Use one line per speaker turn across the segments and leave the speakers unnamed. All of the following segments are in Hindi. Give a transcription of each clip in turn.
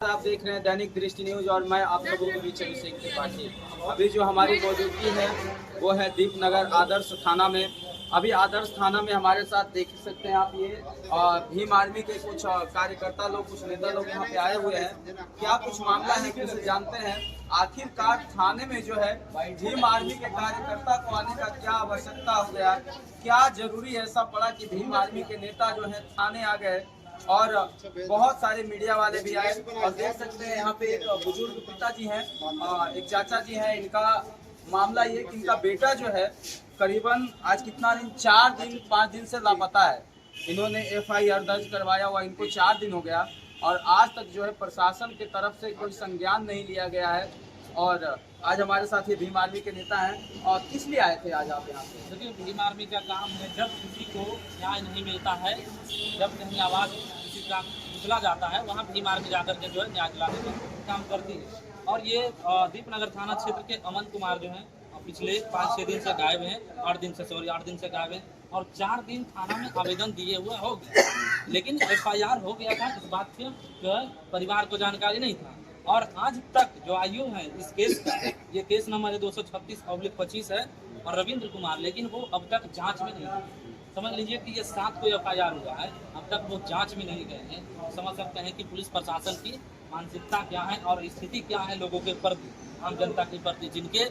आप देख रहे हैं दैनिक दृष्टि न्यूज और मैं आप लोगों के बीच अभिषेक त्रिपाठी। अभी जो हमारी मौजूदगी है वो है दीपनगर आदर्श थाना में। अभी आदर्श थाना में हमारे साथ देख सकते हैं आप, ये भीम आर्मी के कुछ कार्यकर्ता लोग, कुछ नेता लोग यहाँ पे आए हुए हैं। क्या कुछ मामला है कि उसे जानते हैं। आखिरकार थाने में जो है भीम आर्मी के कार्यकर्ता को आने का क्या आवश्यकता हो गया, क्या जरूरी ऐसा पड़ा कि भीम आर्मी के नेता जो है थाने आ गए और बहुत सारे मीडिया वाले भी आए। और देख सकते हैं यहाँ पे एक बुजुर्ग पिताजी हैं, एक चाचा जी हैं। इनका मामला ये कि इनका बेटा जो है करीबन आज कितना दिन, 4 दिन 5 दिन से लापता है। इन्होंने FIR दर्ज करवाया हुआ, इनको 4 दिन हो गया और आज तक जो है प्रशासन की तरफ से कोई संज्ञान नहीं लिया गया है। और आज हमारे साथ ये भीम आर्मी के नेता हैं। और किस लिए आए थे आज आप यहाँ पे?
देखिए, भीम आर्मी का काम है, जब किसी को न्याय नहीं मिलता है, जब कहीं आवाज़ किसी का उछला जाता है, वहाँ भीम आर्मी जाकर के जो है न्याय दिलाने का काम करती है। और ये दीपनगर थाना क्षेत्र के अमन कुमार जो हैं पिछले 5-6 दिन से गायब हैं, 8 दिन से गायब हैं। और 4 दिन थाना में आवेदन दिए हुए हो गए, लेकिन FIR हो गया था। इस बात की जो है परिवार को जानकारी नहीं था। और आज तक जो आयु है इस केस का, ये केस नंबर है 236/25 है और रविंद्र कुमार, लेकिन वो अब तक जांच में नहीं है। समझ लीजिए कि ये 7 को FIR हुआ है, अब तक वो जांच में नहीं गए हैं। समझ सकते हैं कि पुलिस प्रशासन की मानसिकता क्या है और स्थिति क्या है लोगों के प्रति, आम जनता के प्रति, जिनके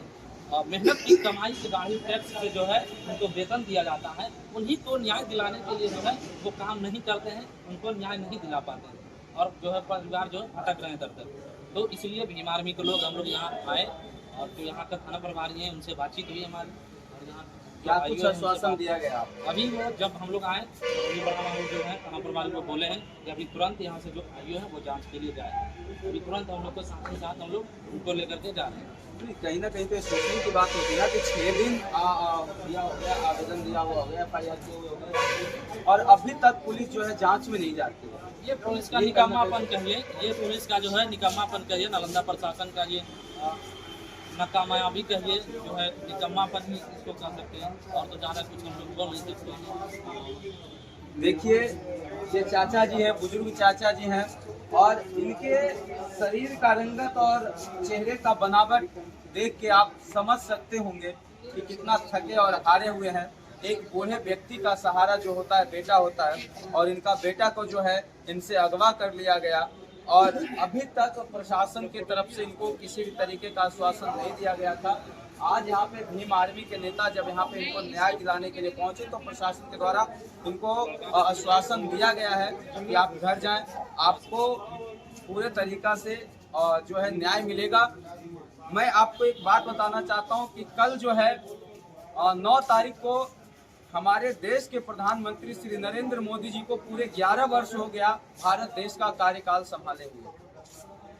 मेहनत की कमाई से गाड़ी टैक्स से जो है उनको वेतन दिया जाता है। उन्हीं को न्याय दिलाने के लिए जो है वो काम नहीं करते हैं, उनको न्याय नहीं दिला पाते हैं और जो है परिवार जो भटक रहे हैं दर दर। तो इसलिए भीम आर्मी के लोग, हम लोग यहाँ आए और जो यहाँ का थाना प्रभारी हैं उनसे बातचीत हुई हमारी। और यहाँ
क्या कुछ आश्वासन दिया गया आपको?
अभी वो जब हम लोग आए अभी बड़ा बाबू जो है थाना प्रभारी को बोले हैं कि अभी तुरंत यहाँ से जो आयु है वो जांच के लिए जाए। अभी तुरंत हम लोग के साथ ही साथ हम लोग उनको लेकर के जा रहे हैं।
कहीं ना कहीं तो सोचने की बात होती है कि 6 दिन दिया हो गया, आवेदन दिया हुआ हो गया, FIR किए हुए हो गए और अभी तक पुलिस जो है जांच में नहीं जाती है।
ये पुलिस का निकम्मापन कहिए, ये पुलिस का जो है निकम्मापन कहिए, नालंदा प्रशासन का ये नाकामयाबी कहिए, जो है निकम्मापन ही इसको कह सकते हैं। और तो ज़्यादा कुछ हम लोग बोल नहीं सकते हैं।
देखिए, ये चाचा जी हैं, बुजुर्ग चाचा जी हैं और इनके शरीर का रंगत और चेहरे का बनावट देख के आप समझ सकते होंगे कि कितना थके और हारे हुए हैं। एक बूढ़े व्यक्ति का सहारा जो होता है बेटा होता है और इनका बेटा को जो है इनसे अगवा कर लिया गया और अभी तक प्रशासन की तरफ से इनको किसी भी तरीके का आश्वासन नहीं दिया गया था। आज यहाँ पे भीम आर्मी के नेता जब यहाँ पे इनको न्याय दिलाने के लिए पहुंचे तो प्रशासन के द्वारा इनको आश्वासन दिया गया है कि आप घर जाएं, आपको पूरे तरीका से जो है न्याय मिलेगा। मैं आपको एक बात बताना चाहता हूँ कि कल जो है 9 तारीख को हमारे देश के प्रधानमंत्री श्री नरेंद्र मोदी जी को पूरे 11 वर्ष हो गया भारत देश का कार्यकाल संभाले हुए।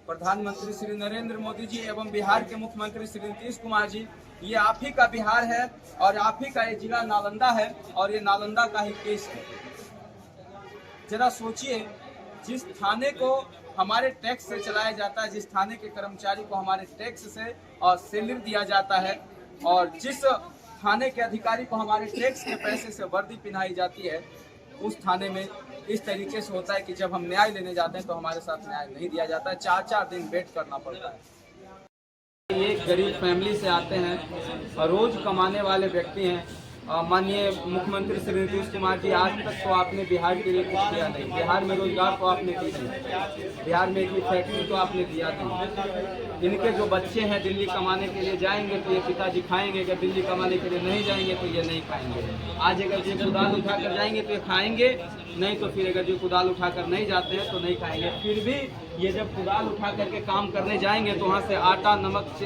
प्रधानमंत्री श्री नरेंद्र मोदी जी एवं बिहार के मुख्यमंत्री श्री नीतीश कुमार जी, ये आप ही का बिहार है और आप ही का ये जिला नालंदा है और ये नालंदा का ही केस है। जरा सोचिए, जिस थाने को हमारे टैक्स से चलाया जाता है, जिस थाने के कर्मचारी को हमारे टैक्स से सैलरी दिया जाता है और जिस थाने के अधिकारी को हमारे टैक्स के पैसे से वर्दी पहनाई जाती है, उस थाने में इस तरीके से होता है कि जब हम न्याय लेने जाते हैं तो हमारे साथ न्याय नहीं दिया जाता है। 4-4 दिन वेट करना पड़ता है। ये गरीब फैमिली से आते हैं और रोज कमाने वाले व्यक्ति हैं। माननीय मुख्यमंत्री श्री नीतीश कुमार जी, आज तक तो आपने बिहार के लिए कुछ किया नहीं। बिहार में रोजगार तो आपने दी नहीं, बिहार में एक फैक्ट्री तो आपने दिया नहीं। इनके जो बच्चे हैं दिल्ली कमाने के लिए जाएंगे तो ये पिताजी खाएंगे, अगर दिल्ली कमाने के लिए नहीं जाएंगे तो ये नहीं खाएंगे। आज अगर ये कुदाल उठा कर जाएंगे तो ये खाएंगे, नहीं तो फिर अगर जो कुदाल उठाकर नहीं जाते हैं तो नहीं खाएंगे। फिर भी ये जब कुदाल उठा करके काम करने जाएंगे तो वहाँ से आटा, नमक,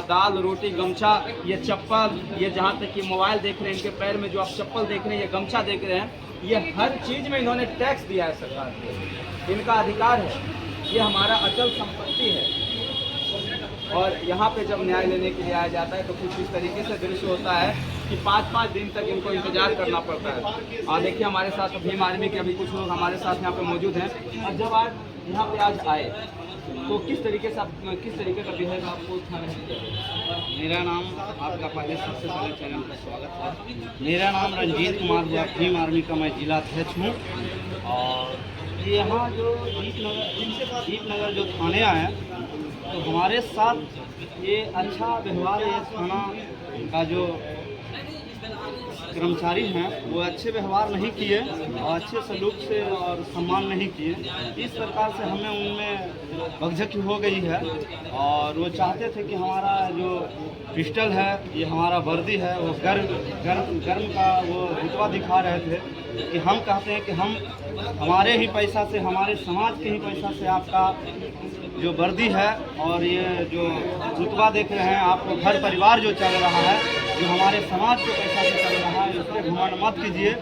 दाल, रोटी, गमछा, ये चप्पल, ये जहाँ तक कि मोबाइल देख रहे हैं, इनके पैर में जो आप चप्पल देख रहे हैं, ये गमछा देख रहे हैं, ये हर चीज़ में इन्होंने टैक्स दिया है सरकार को। इनका अधिकार है, ये हमारा अचल संपत्ति है। और यहाँ पे जब न्याय लेने के लिए आया जाता है तो कुछ इस तरीके से दृश्य होता है कि 5-5 दिन तक इनको इंतजार करना पड़ता है। और देखिए, हमारे साथ भीम आर्मी के अभी कुछ लोग हमारे साथ यहाँ पे मौजूद हैं। और जब आज यहाँ पे आज आए तो किस तरीके से किस तरीके का बिहेव आपको थाने में किया?
मेरा नाम, आपका पहले सबसे पहले चैनल पर स्वागत है। मेरा नाम रंजीत कुमार हुआ, भीम आर्मी का मैं जिला अध्यक्ष हूँ। और यहाँ जो दीपनगर जो थाने आए तो हमारे साथ ये अच्छा व्यवहार, ये थाना का जो कर्मचारी हैं वो अच्छे व्यवहार नहीं किए और अच्छे सलूक से और सम्मान नहीं किए। इस प्रकार से हमें उनमें बकझकी हो गई है और वो चाहते थे कि हमारा जो पिस्टल है, ये हमारा वर्दी है, वो गर्म का वो रुतबा दिखा रहे थे कि हम कहते हैं कि हम हमारे ही पैसा से, हमारे समाज के ही पैसा से आपका जो वर्दी है और ये जो रुतबा देख रहे हैं, आपको घर परिवार जो चल रहा है, जो हमारे समाज के पैसा से चल रहा है, उस पर घमंड मत कीजिए।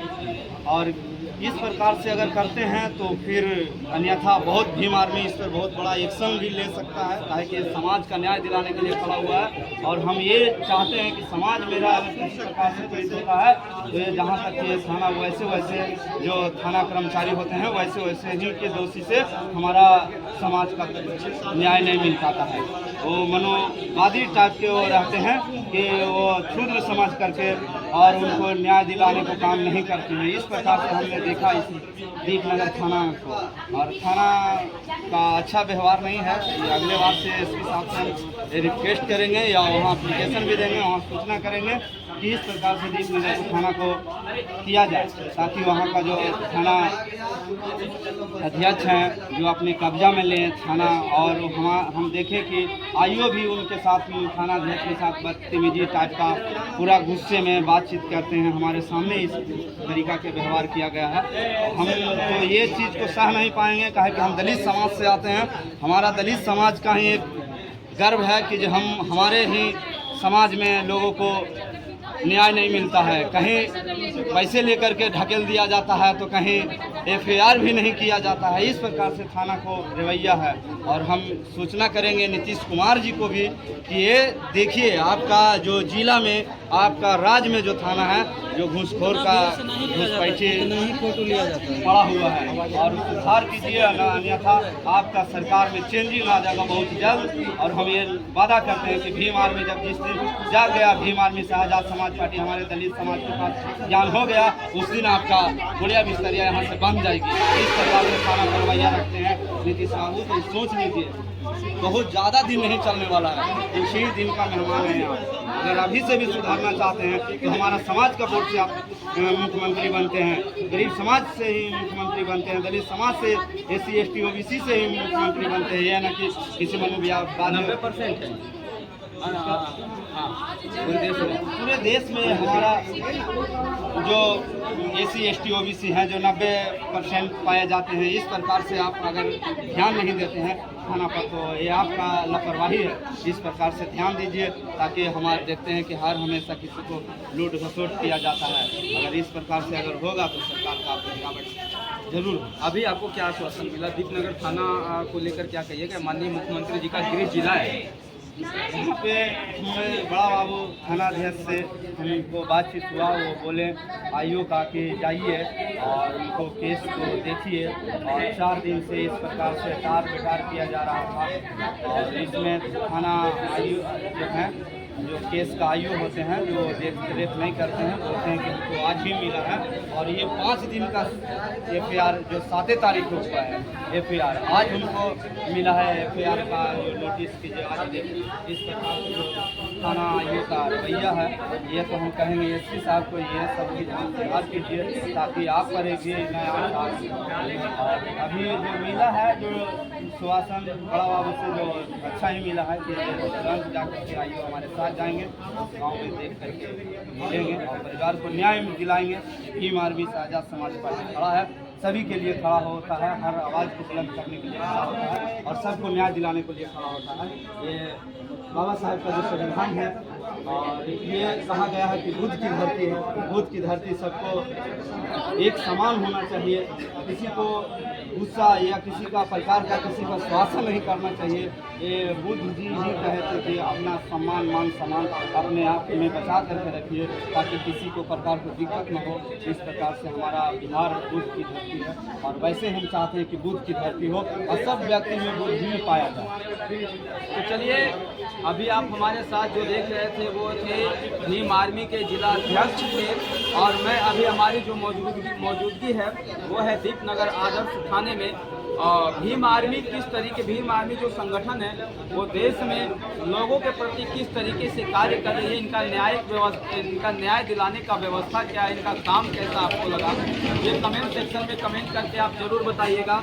और इस प्रकार से अगर करते हैं तो फिर अन्यथा बहुत भीम आर्मी इस पर बहुत बड़ा एक्शन भी ले सकता है, ताकि कि समाज का न्याय दिलाने के लिए खड़ा हुआ है। और हम ये चाहते हैं कि समाज मेरा अगर किसी प्रकार से कोई देता है तो ये जहाँ तक ये थाना वैसे जो थाना कर्मचारी होते हैं वैसे ही के दोषी से हमारा समाज का न्याय नहीं मिल पाता है। वो मनोवादी टाइप के वो रहते हैं कि वो क्षुद्र समझ करके और उनको न्याय दिलाने को काम नहीं करते हैं। इस प्रकार से हमने देखा इस दीपनगर थाना को, और थाना का अच्छा व्यवहार नहीं है। अगले बार से इसके साथ हम रिक्वेस्ट करेंगे या वहाँ एप्लीकेशन भी देंगे, वहाँ सूचना करेंगे कि इस प्रकार से दीपनगर थाना को किया जाए, ताकि वहाँ का जो थाना अध्यक्ष हैं जो अपने कब्जा में लें थाना, और हम देखें कि आईओ भी उनके साथ थाना अध्यक्ष के साथ बदतमीजी टाइप का पूरा गुस्से में बातचीत करते हैं। हमारे सामने इस तरीका के व्यवहार किया गया है। हम तो ये चीज़ को सह नहीं पाएंगे, कहे कि हम दलित समाज से आते हैं। हमारा दलित समाज का ही एक गर्व है कि जो हमारे ही समाज में लोगों को न्याय नहीं मिलता है, कहीं पैसे लेकर के ढकेल दिया जाता है तो कहीं एफआईआर भी नहीं किया जाता है। इस प्रकार से थाना को रवैया है। और हम सूचना करेंगे नीतीश कुमार जी को भी कि ये देखिए आपका जो जिला में, आपका राज्य में जो थाना है, जो घूसखोर का घूसपैठे पड़ा हुआ है, और सुधार कीजिए, अन्यथा आपका सरकार में चेंजिंग आ जाएगा बहुत जल्द। और हम ये वादा करते हैं कि भीम आर्मी जब जिस दिन जाग गया, भीम आर्मी से आज़ाद समाज पार्टी हमारे दलित समाज के पास ज्ञान हो गया, उस दिन आपका गुड़िया बिस्तरिया यहाँ से बन जाएगी। इस प्रकार से थाना पर रवैया रखते हैं नीतीश बाबू, तो सोच लीजिए बहुत ज़्यादा दिन नहीं चलने वाला है, इसी दिन का मेहमान है यहाँ। अगर अभी से भी सुधारना चाहते हैं तो हमारा समाज का वोट से आप मुख्यमंत्री बनते हैं, गरीब समाज से ही मुख्यमंत्री बनते हैं, दलित समाज से, SC ST OBC से ही मुख्यमंत्री बनते हैं। यह ना कि किसी मनोविवाद 90% है। पूरे देश में हमारा जो SC ST OBC हैं जो 90% पाए जाते हैं। इस प्रकार से आप अगर ध्यान नहीं देते हैं थाना पर तो ये आपका लापरवाही है। इस प्रकार से ध्यान दीजिए, ताकि हमारे देखते हैं कि हर हमेशा किसी को लूट घसोट किया जाता है। अगर इस प्रकार से अगर होगा तो सरकार का गिरावट जरूर।
अभी आपको क्या आश्वासन मिला दीपनगर थाना को लेकर? क्या कहिएगा, माननीय मुख्यमंत्री जी का गृह जिला है,
यहाँ पे हमें बड़ा बाबू थाना अध्यक्ष से हमको बातचीत हुआ, वो बोले आईओ का कि जाइए और उनको केस को देखिए। और 4 दिन से इस प्रकार से टार बेकार किया जा रहा था, और इसमें थाना आईओ जो है, जो केस का आईओ होते हैं, जो देख रेख नहीं करते हैं, बोलते हैं कि हमको आज भी मिला है। और ये 5 दिन का एफआईआर जो 7 तारीख को हुआ है एफआईआर, आज उनको मिला है एफआईआर का जो नोटिस की जो आज देखिए। इस प्रकार से जो थाना आईओ का रवैया है, ये तो हम कहेंगे SC साहब को ये सब की सुधार कीजिए, ताकि आप पर एक नया और अभी जो मिला है जो सुशासन बड़ा बाबू से जो अच्छा ही मिला है कि तुरंत जाकर के आईओ हमारे साथ जाएंगे, गांव में देख करके मिलेंगे और परिवार को न्याय दिलाएंगे। भीम आर्मी से आज़ाद समाज पार्टी खड़ा है, सभी के लिए खड़ा होता है, हर आवाज़ को बुलंद करने के लिए खड़ा होता है और सबको न्याय दिलाने के लिए खड़ा होता है। ये बाबा साहब का जो संविधान है, और ये कहा गया है कि बुद्ध की धरती है, बुद्ध की धरती सबको एक समान होना चाहिए, किसी को गुस्सा या किसी का प्रकार का किसी का शासन नहीं करना चाहिए। ये बुद्ध जी ही कहे थे कि अपना सम्मान मान सम्मान अपने आप में बचा करके रखिए, ताकि किसी को प्रकार को दिक्कत न हो। इस प्रकार से हमारा बिहार बुद्ध की धरती है, और वैसे हम चाहते हैं कि बुद्ध की धरती हो और सब व्यक्ति में बुद्धि में पाया जाए।
तो चलिए अभी आप हमारे साथ जो देख रहे थे वो थे भीम आर्मी के जिला अध्यक्ष थे, और मैं अभी हमारी जो मौजूदगी है वो है दीपनगर आदर्श थाने में। भीम आर्मी किस तरीके, भीम आर्मी जो संगठन है वो देश में लोगों के प्रति किस तरीके से कार्य कर रही है, इनका न्यायिक व्यवस्था, इनका न्याय दिलाने का व्यवस्था क्या है, इनका काम कैसा आपको लगा, ये कमेंट सेक्शन में कमेंट करके आप जरूर बताइएगा।